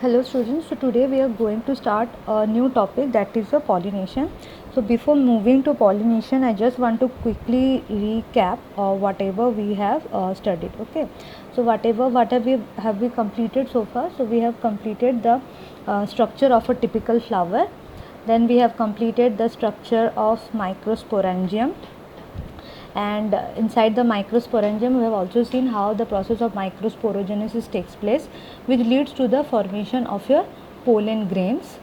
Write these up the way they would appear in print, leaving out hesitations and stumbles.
Hello students, so today we are going to start a new topic, that is the pollination. So before moving to pollination, I just want to quickly recap whatever we have studied. Okay, so what have we completed so far? So we have completed the structure of a typical flower. Then we have completed the structure of microsporangium, and inside the microsporangium we have also seen how the process of microsporogenesis takes place, which leads to the formation of your pollen grains.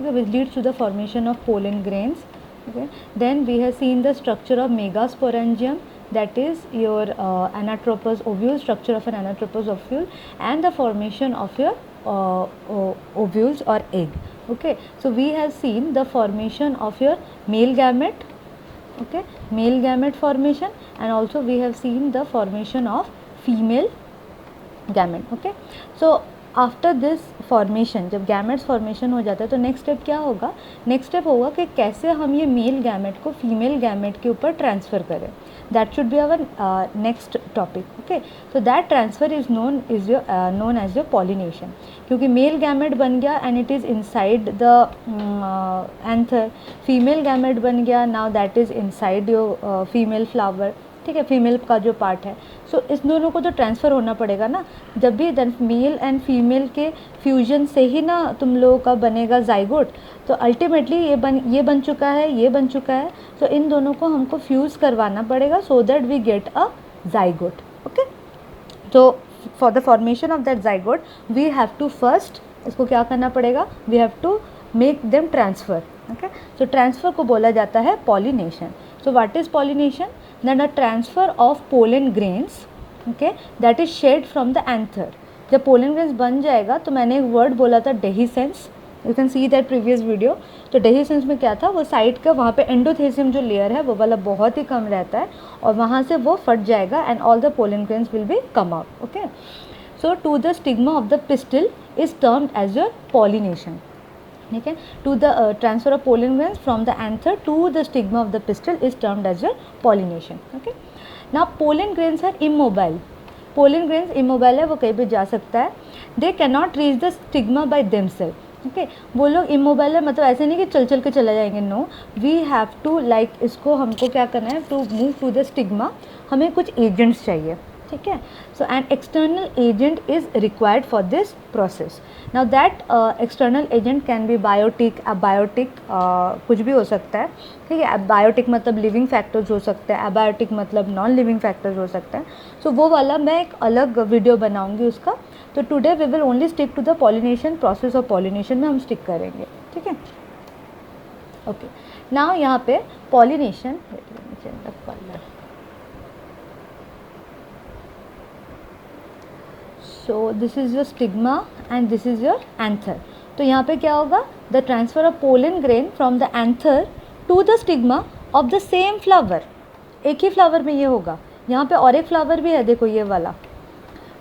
Okay, which leads to the formation of pollen grains. Okay, then we have seen the structure of megasporangium, that is your anatropous ovule, structure of an anatropous ovule, and the formation of your ovules or egg. Okay, so we have seen the formation of your male gamete. Okay, male gamete formation, and also we have seen the formation of female gamete. Okay, so after this formation, जब gametes formation हो जाता है तो next step क्या होगा? Next step होगा कि कैसे हम ये मेल गैमेट को फीमेल गैमेट के ऊपर ट्रांसफ़र करें. That should be our next topic. Okay, so that transfer is known as your pollination, क्योंकि मेल गैमेट बन गया and it is inside the anther, female gamete बन गया, now that is inside your female flower. ठीक है, female का जो part है. सो इस दोनों को तो ट्रांसफ़र होना पड़ेगा ना. जब भी मेल एंड फीमेल के फ्यूजन से ही ना तुम लोगों का बनेगा जाइगोट. तो अल्टीमेटली ये बन चुका है, ये बन चुका है. सो इन दोनों को हमको फ्यूज़ करवाना पड़ेगा so that we get a zygote. Okay, तो for the formation of that zygote we have to first, इसको क्या करना पड़ेगा? We have to make them transfer. Okay, so transfer को बोला जाता है pollination. So what is pollination? Then a transfer of pollen grains, okay, that is shed from the anther. जब pollen grains बन जाएगा तो मैंने एक वर्ड बोला था dehiscence. You can see that previous video. तो dehiscence में क्या था? वो साइड का वहाँ पे एंडोथेसियम जो लेयर है वो वाला बहुत ही कम रहता है और वहाँ से वो फट जाएगा and all the pollen grains will be come out. Okay, so to the stigma of the pistil is termed as your pollination. ठीक है, to the transfer of pollen grains from the anther to the stigma of the pistil is termed as your pollination. Okay, now pollen grains are immobile. Pollen grains immobile है, वो कहीं भी जा सकता है. They can not reach the stigma by themselves. Okay, वो लोग immobile है, मतलब ऐसे नहीं कि चल चल के चला जाएंगे. No, we have to like इसको हमको क्या करना है? To move to the stigma हमें कुछ एजेंट्स चाहिए. ठीक है, so an external agent is required for this process. Now that external agent can be biotic, abiotic, कुछ भी हो सकता है. ठीक है, बायोटिक मतलब लिविंग फैक्टर्स हो सकता है, अबायोटिक मतलब नॉन लिविंग फैक्टर्स हो सकता है. सो वो वाला मैं एक अलग वीडियो बनाऊंगी उसका. तो today we will only stick to the pollination, process of pollination में हम स्टिक करेंगे. ठीक है, ओके. नाउ यहाँ पे pollination, so this is your stigma and this is your anther. तो यहाँ पे क्या होगा? The transfer of pollen grain from the anther to the stigma of the same flower. एक ही फ्लावर में ये होगा. यहाँ पे और एक फ्लावर भी है, देखो ये वाला.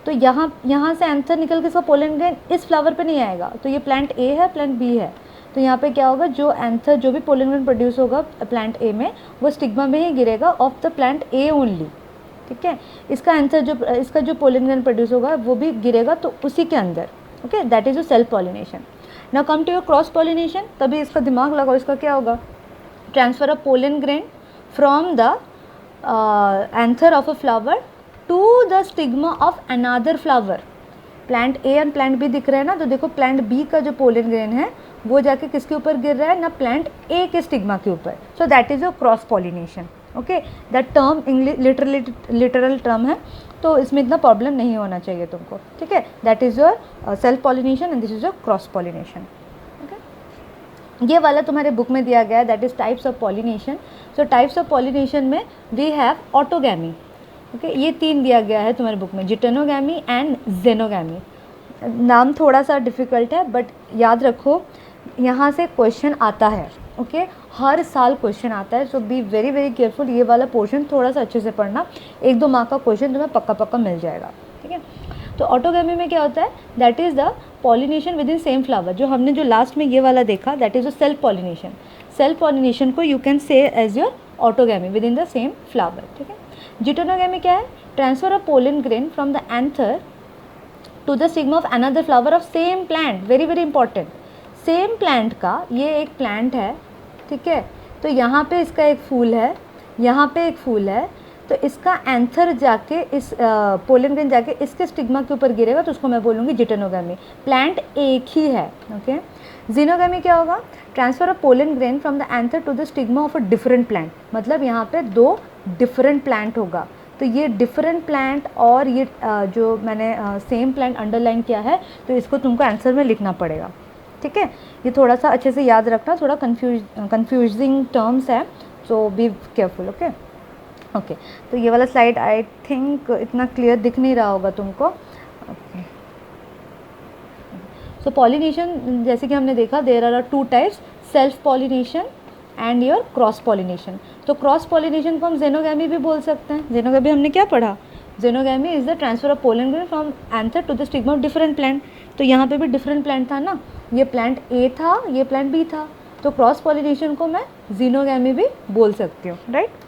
तो यहाँ से एंथर निकल के इसका पोलन ग्रेन इस फ्लावर पे नहीं आएगा. तो ये प्लांट ए है, प्लांट बी है. तो यहाँ पे क्या होगा? जो एंथर, जो भी पोलन ग्रेन प्रोड्यूस होगा प्लांट ए में, वो स्टिग्मा में ही गिरेगा of the plant A only. ठीक है, इसका आंसर इसका जो पोलन ग्रेन प्रोड्यूस होगा वो भी गिरेगा तो उसी के अंदर. Okay, that is your self pollination. Now come to your cross pollination. तभी इसका दिमाग लगाओ, इसका क्या होगा? Transfer of pollen grain from the anther of a flower to the stigma of another flower. Plant A and plant B दिख रहे हैं ना, तो देखो प्लांट बी का जो पोलन ग्रेन है वो जाके किसके ऊपर गिर रहा है? ना प्लांट ए के स्टिग्मा के ऊपर. So that is your cross pollination. Okay, that term English literal term है, तो इसमें इतना प्रॉब्लम नहीं होना चाहिए तुमको. ठीक है, that is your self pollination and this is your cross pollination. Okay, ये वाला तुम्हारे बुक में दिया गया है, that is types of pollination. So types of pollination में वी हैव ऑटोगैमी. ओके, ये 3 दिया गया है तुम्हारे बुक में, जिटेनोगैमी एंड जेनोगैमी. नाम थोड़ा सा डिफ़िकल्ट है बट याद रखो यहाँ से क्वेश्चन आता है. ओके, हर साल क्वेश्चन आता है. सो बी वेरी वेरी केयरफुल. ये वाला पोर्शन थोड़ा सा अच्छे से पढ़ना, 1-2 मार्क का क्वेश्चन तुम्हें पक्का मिल जाएगा. ठीक है, तो ऑटोगैमी में क्या होता है? That is the pollination within same flower. जो हमने जो लास्ट में ये वाला देखा, that is the self pollination. Self pollination को you can say as your autogamy within the same flower. ठीक है, जिटेनोगैमी क्या है? Transfer of pollen grain from the anther to the stigma of another flower of same plant, very very important, same plant का ये एक plant है, ठीक है, तो यहाँ पे इसका एक फूल है, यहाँ पे एक फूल है, तो इसका एंथर जाके इस पोलन ग्रेन जाके इसके स्टिग्मा के ऊपर गिरेगा, तो उसको मैं बोलूँगी जिटेनोगामी। प्लांट एक ही है, ओके। जीनोगामी क्या होगा? Transfer of pollen grain from the anther to the stigma of a different plant, मतलब यहाँ पे दो डिफरेंट प्लांट होगा, तो ये डिफरेंट प्लांट और ये जो मैंने सेम प्लांट अंडरलाइन किया है, तो इसको तुमको आंसर में लिखना पड़ेगा, ठीक है। ये थोड़ा सा अच्छे से याद रखना, थोड़ा कंफ्यूजिंग टर्म्स है, सो बी केयरफुल, ओके ओके। तो ये वाला स्लाइड आई थिंक इतना क्लियर दिख नहीं रहा होगा तुमको, ओके। सो पॉलिनेशन जैसे कि हमने देखा, there are 2 types, self pollination and your cross pollination. तो क्रॉस पॉलिनेशन को हम जेनोगैमी भी बोल सकते हैं। जेनोगैमी हमने क्या पढ़ा? Xenogamy is the transfer of pollen grain from anther to the stigma of different plant. तो यहाँ पे भी डिफरेंट प्लांट था ना, ये प्लांट ए था, ये प्लांट बी था, तो क्रॉस पॉलिनेशन को मैं जीनोगैमी भी बोल सकती हूँ, राइट।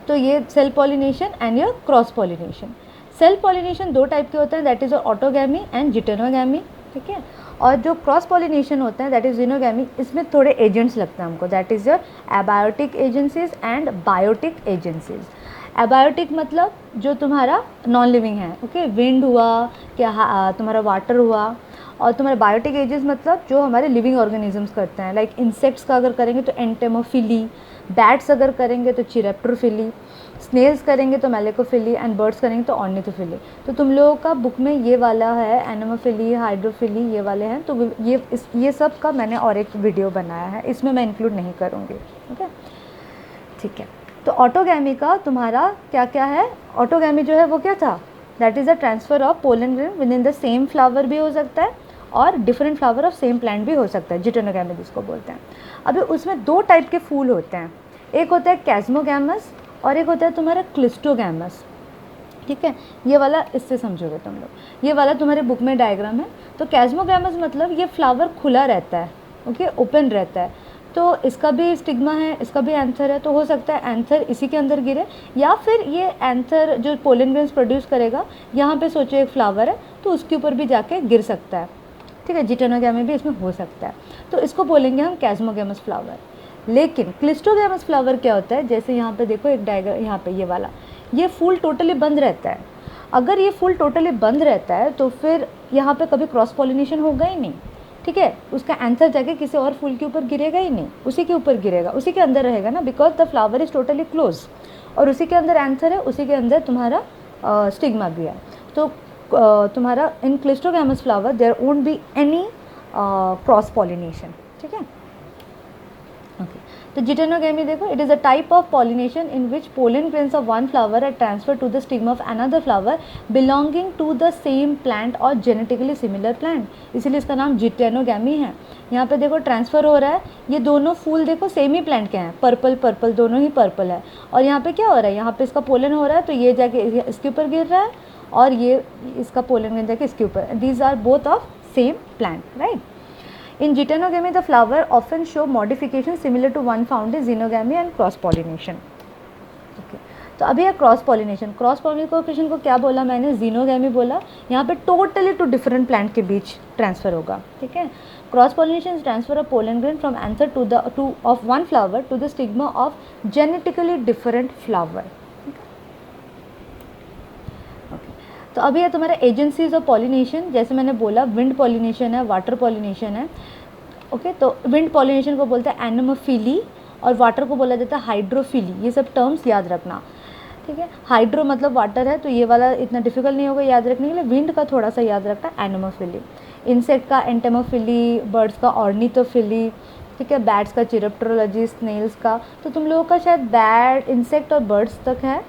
तो ये self pollination and your cross pollination. Self pollination 2 type के होते हैं, that is your autogamy and geitonogamy, ठीक है। और जो क्रॉस पॉलिनेशन होता है दैट इज जीनोगैमी, इसमें थोड़े एजेंट्स लगते हैं हमको, that is your abiotic agencies and biotic agencies. Abiotic मतलब जो तुम्हारा नॉन लिविंग है, ओके, विंड हुआ, क्या तुम्हारा वाटर हुआ, और तुम्हारे बायोटिक एजेंट्स मतलब जो हमारे लिविंग ऑर्गेनिजम्स करते हैं, लाइक इंसेक्ट्स का अगर करेंगे तो एंटेमोफिली, बैट्स अगर करेंगे तो चिरेप्टोफिली, स्नेल्स करेंगे तो मेलेकोफिली, एंड बर्ड्स करेंगे तो ऑर्निथोफिली। तो तुम लोगों का बुक में ये वाला है, एनेमोफिली, हाइड्रोफिली, ये वाले हैं, तो ये सब का मैंने और एक वीडियो बनाया है, इसमें मैं इंक्लूड नहीं करूँगी, ओके, ठीक है। तो ऑटोगैमी का तुम्हारा क्या क्या है? ऑटोगैमी जो है वो क्या था? That is a transfer of pollen grain with in the same flower भी हो सकता है और different flower of same plant भी हो सकता है, जिटेनोगैमी जिसको बोलते हैं। अभी उसमें 2 टाइप के फूल होते हैं, एक होता है कैस्मोगैमस और एक होता है तुम्हारा क्लिस्टोगैमस, ठीक है। ये वाला इससे समझोगे तुम लोग, ये वाला तुम्हारे बुक में डायग्राम है। तो कैस्मोगैमस मतलब ये फ्लावर खुला रहता है, ओके, ओपन रहता है, तो इसका भी स्टिग्मा है, इसका भी एंथर है, तो हो सकता है एंथर इसी के अंदर गिरे, या फिर ये एंथर जो पोलन ग्रेन्स प्रोड्यूस करेगा, यहाँ पे सोचो एक फ्लावर है तो उसके ऊपर भी जाके गिर सकता है, ठीक है। जिटेनोगैमी भी इसमें हो सकता है, तो इसको बोलेंगे हम कैस्मोगैमस फ्लावर। लेकिन क्लिस्टोगैमस फ्लावर क्या होता है? जैसे यहाँ पे देखो एक डायग्राम, यहाँ पे ये वाला, ये फूल टोटली बंद रहता है। अगर ये फूल टोटली बंद रहता है तो फिर यहाँ पे कभी क्रॉस पॉलिनेशन होगा ही नहीं, ठीक है। उसका एंथर जाके किसी और फूल के ऊपर गिरेगा ही नहीं, उसी के ऊपर गिरेगा, उसी के अंदर रहेगा ना, because the flower is totally close, और उसी के अंदर एंथर है, उसी के अंदर तुम्हारा स्टिग्मा भी है। तो तुम्हारा in cleistogamous flower there won't be any cross pollination, ठीक है, ओके। तो जिटेनोगैमी देखो, it is a type of pollination in which pollen grains of one flower are transfer to the stigma of another flower belonging to the same plant और genetically similar plant, इसीलिए इसका नाम जिटेनोगैमी है। यहाँ पे देखो ट्रांसफ़र हो रहा है, ये दोनों फूल देखो सेम ही प्लांट के हैं, पर्पल पर्पल, दोनों ही पर्पल है, और यहाँ पे क्या हो रहा है, यहाँ पे इसका पोलन हो रहा है तो ये जाके इसके ऊपर गिर रहा है, और ये इसका पोलन ग्रेन जाके इसके ऊपर, these are both of same plant, right. In Geitonogamy, the flower often show modifications similar to one found in Xenogamy and cross pollination. Okay. तो अभी है क्रॉस पॉलिनेशन। क्रॉस पॉलिनेशन को क्या बोला मैंने? जीनोगैमी बोला। यहाँ पे टोटली 2 डिफरेंट प्लांट के बीच ट्रांसफर होगा, ठीक है। Cross pollination is transfer of pollen grain from anther to of one flower to the stigma of genetically different flower. तो अभी है तुम्हारा एजेंसीज ऑफ पॉलिनेशन, जैसे मैंने बोला विंड पॉलिनेशन है, वाटर पॉलिनेशन है, ओके। तो विंड पॉलिनेशन को बोलते हैं एनेमोफिली और वाटर को बोला जाता है हाइड्रोफिली, ये सब टर्म्स याद रखना, ठीक है। हाइड्रो मतलब वाटर है, तो ये वाला इतना डिफिकल्ट नहीं होगा याद रखने के लिए, विंड का थोड़ा सा याद रखना, एनेमोफिली। इंसेक्ट का एंटेमोफिली, बर्ड्स का ऑर्निथोफिली, ठीक है, बैट्स का चिरप्टरोलॉजी, स्नेल्स का, तो तुम लोगों का शायद बैट, इंसेक्ट और बर्ड्स तक है,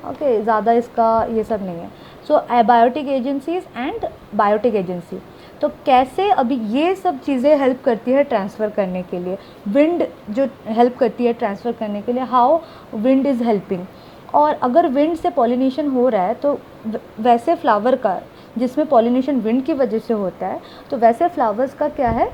ओके, ज़्यादा इसका ये सब नहीं है। So abiotic agencies and biotic agency, तो कैसे अभी ये सब चीज़ें हेल्प करती है ट्रांसफ़र करने के लिए, विंड जो हेल्प करती है ट्रांसफ़र करने के लिए, हाउ विंड इज़ हेल्पिंग। और अगर विंड से पॉलिनेशन हो रहा है तो वैसे फ्लावर का जिसमें पॉलिनेशन विंड की वजह से होता है, तो वैसे फ्लावर्स का क्या है,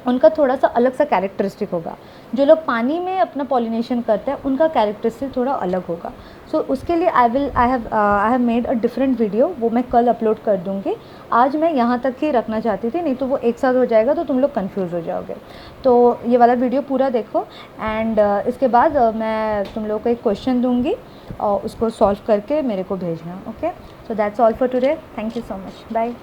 उनका थोड़ा सा अलग सा कैरेक्टरिस्टिक होगा। जो लोग पानी में अपना पॉलिनेशन करते हैं उनका कैरेक्टरिस्टिक थोड़ा अलग होगा। सो उसके लिए I have made a different video, वो मैं कल अपलोड कर दूँगी। आज मैं यहाँ तक ही रखना चाहती थी, नहीं तो वो एक साथ हो जाएगा तो तुम लोग कंफ्यूज हो जाओगे। तो ये वाला वीडियो पूरा देखो एंड इसके बाद मैं तुम लोग को एक क्वेश्चन दूँगी और उसको सॉल्व करके मेरे को भेजना। Okay, so that's all for today. Thank you so much, bye.